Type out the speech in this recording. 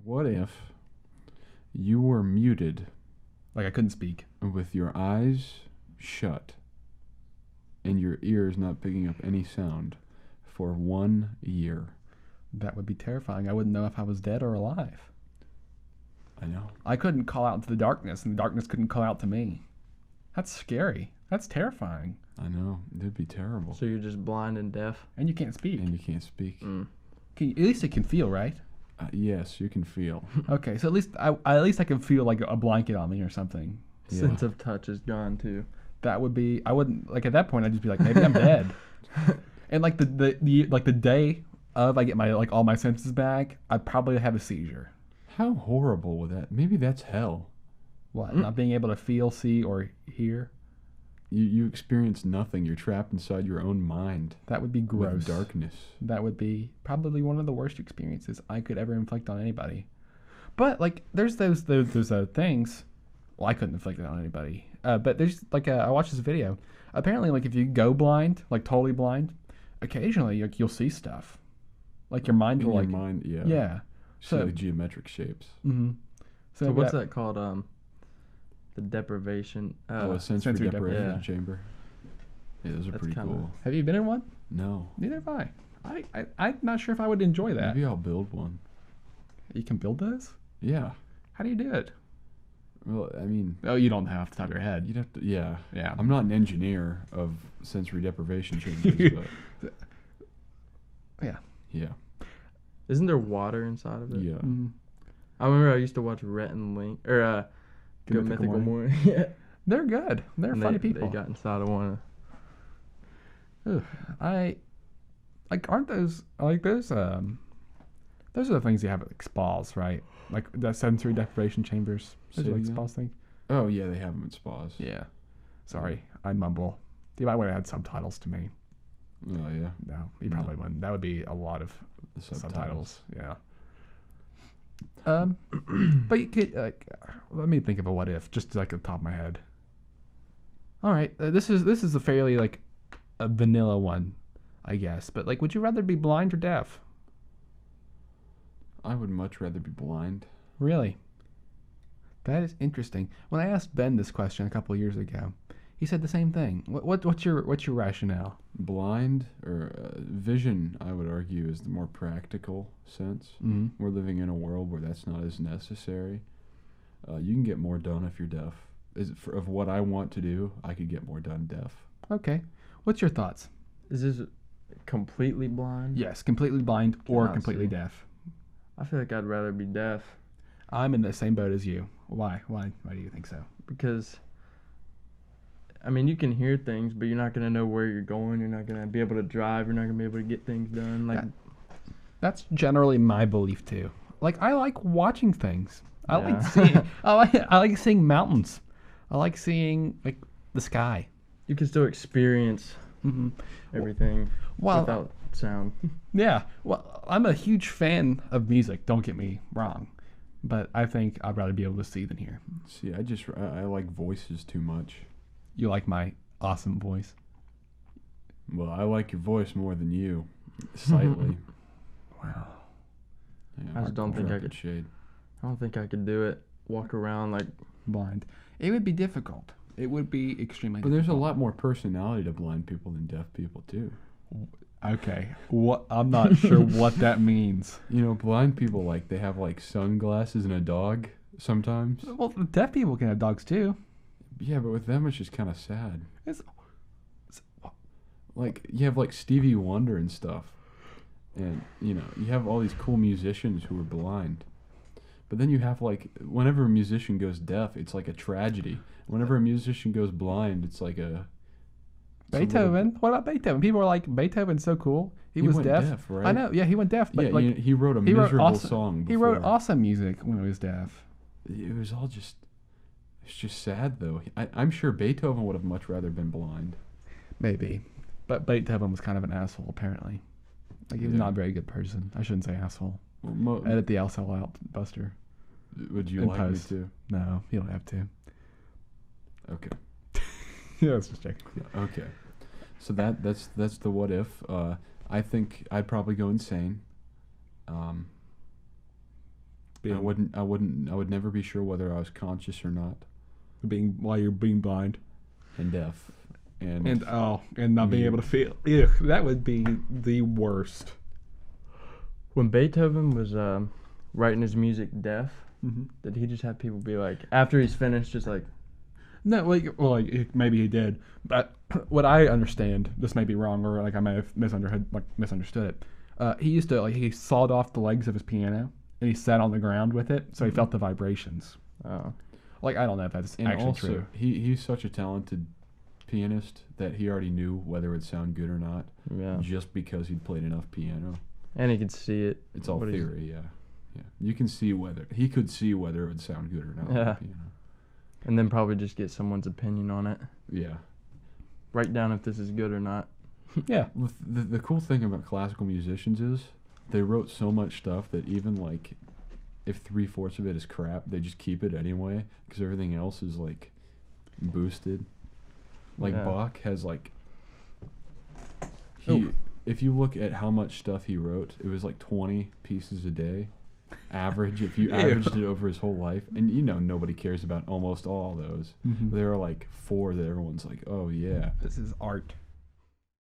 What if you were muted Like I couldn't speak. with your eyes shut and your ears not picking up any sound for 1 year? That would be terrifying. I wouldn't know if I was dead or alive. I know. I couldn't call out to the darkness, and the darkness couldn't call out to me. That's scary. That's terrifying. I know. It'd be terrible. So you're just blind and deaf? And you can't speak. And you can't speak. At least you can feel, right? Yes, you can feel. Okay, so at least I can feel like a blanket on me or something. Yeah. Sense of touch is gone too. That would be. I wouldn't like at that point. I'd just be like, maybe I'm dead. And like the day of I get my like all my senses back, I'd probably have a seizure. How horrible would that? Maybe that's hell. What? Not being able to feel, see, or hear. You experience nothing. You're trapped inside your own mind. That would be gross. With darkness. That would be probably one of the worst experiences I could ever inflict on anybody. But like, there's those things. Well, I couldn't inflict it on anybody. But there's like I watched this video. Apparently, like if you go blind, like totally blind, occasionally like you'll see stuff. Like your mind In will your like mind, yeah. yeah. See like geometric shapes. Mm-hmm. So what's that called? The deprivation. A sensory deprivation yeah. chamber. Yeah, those are That's pretty kinda- cool. Have you been in one? No. Neither have I. I'm not sure if I would enjoy that. Maybe I'll build one. You can build those? Yeah. How do you do it? Well, I mean, Oh, you don't have off the top of your head. you'd have to. Yeah. Yeah. I'm not an engineer of sensory deprivation chambers, but Yeah. yeah. Isn't there water inside of it? Yeah. Mm. I remember I used to watch Rhett and Link or Good Mythical Morning. Yeah. They're good. They're And funny they people. got inside of one. I like aren't those like those are the things you have at like spas, right? Like the sensory deprivation chambers. Those Say are like again? spas thing. Oh yeah, they have them at spas. Yeah. Sorry, I mumble. You might want to add subtitles to me. Oh yeah. No, you No. probably wouldn't. That would be a lot of The subtitles. Yeah. But you could let me think of a what if, just like at the top of my head. All right, this is a fairly like a vanilla one, I guess. But like, would you rather be blind or deaf? I would much rather be blind. Really? That is interesting. When I asked Ben this question a couple of years ago, he said the same thing. What's your rationale? Blind or vision, I would argue, is the more practical sense. Mm-hmm. We're living in a world where that's not as necessary. You can get more done if you're deaf. Of what I want to do, I could get more done deaf. Okay. What's your thoughts? Is this completely blind? Yes, completely blind or Cannot completely see. deaf. I feel like I'd rather be deaf I'm in the same boat as you. Why? Why do you think so? because, I mean, you can hear things, but you're not going to know where you're going. You're not going to be able to drive. You're not going to be able to get things done. Like, That's generally my belief too. Like I like watching things. I like Yeah. seeing. I like seeing mountains. I like seeing like the sky. you can still experience Mm-hmm. everything Well, without sound. yeah. Well, I'm a huge fan of music. Don't get me wrong, but I think I'd rather be able to see than hear. See, I like voices too much. You like my awesome voice? Well, I like your voice more than you, slightly. Wow. Yeah, I just don't think I drop could- that shade. I don't think I could do it. Walk around like, Blind. It would be difficult. It would be extremely. But there's a difficult. lot more personality to blind people than deaf people too. Okay. What? I'm not sure what that means. You know, blind people they have like sunglasses and a dog sometimes. Well, deaf people can have dogs too. Yeah, but with them it's just kind of sad. It's, Like you have like Stevie Wonder and stuff, and you have all these cool musicians who are blind. But then you have whenever a musician goes deaf, it's like a tragedy. Whenever a musician goes blind, it's like a Beethoven. What about Beethoven? People are like, Beethoven's so cool. He was went deaf. right? I know. Yeah, he went deaf. But Yeah, he wrote a miserable song. Before. He wrote awesome music when he was deaf. It was all just. It's just sad though. I'm sure Beethoven would have much rather been blind. Maybe. But Beethoven was kind of an asshole, apparently. Like, he was Yeah. not a very good person. I shouldn't say asshole. Well, Edit the asshole out, Buster. would you in like post. me to? No, you don't have to. Okay. Yeah, let's just check. Okay. So that's the what if. I think I'd probably go insane. I would never be sure whether I was conscious or not. While you're being blind And deaf. And not being able to feel. Ugh, that would be the worst. When Beethoven was writing his music deaf, Mm-hmm. did he just have people be like, after he's finished, just like, No, maybe he did, but what I understand, this may be wrong, or like I may have misunderstood it. He used to he sawed off the legs of his piano and he sat on the ground with it, so he felt the vibrations. oh, Like I don't know if that's And actually also, true. he's such a talented pianist that he already knew whether it would sound good or not, yeah. just because he'd played enough piano. And he could see it. It's all What he's- theory, yeah. You can see whether he could see whether it would sound good or not. on the Yeah. piano. And then probably just get someone's opinion on it. Yeah. Write down if this is good or not. Yeah, With the cool thing about classical musicians is they wrote so much stuff that even like if 3/4 of it is crap, they just keep it anyway because everything else is like boosted. Like Yeah. Bach has like if you look at how much stuff he wrote, it was like 20 pieces a day. Average if you averaged it over his whole life, and nobody cares about almost all those. Mhm. There are like 4 that everyone's like, oh yeah. This is art.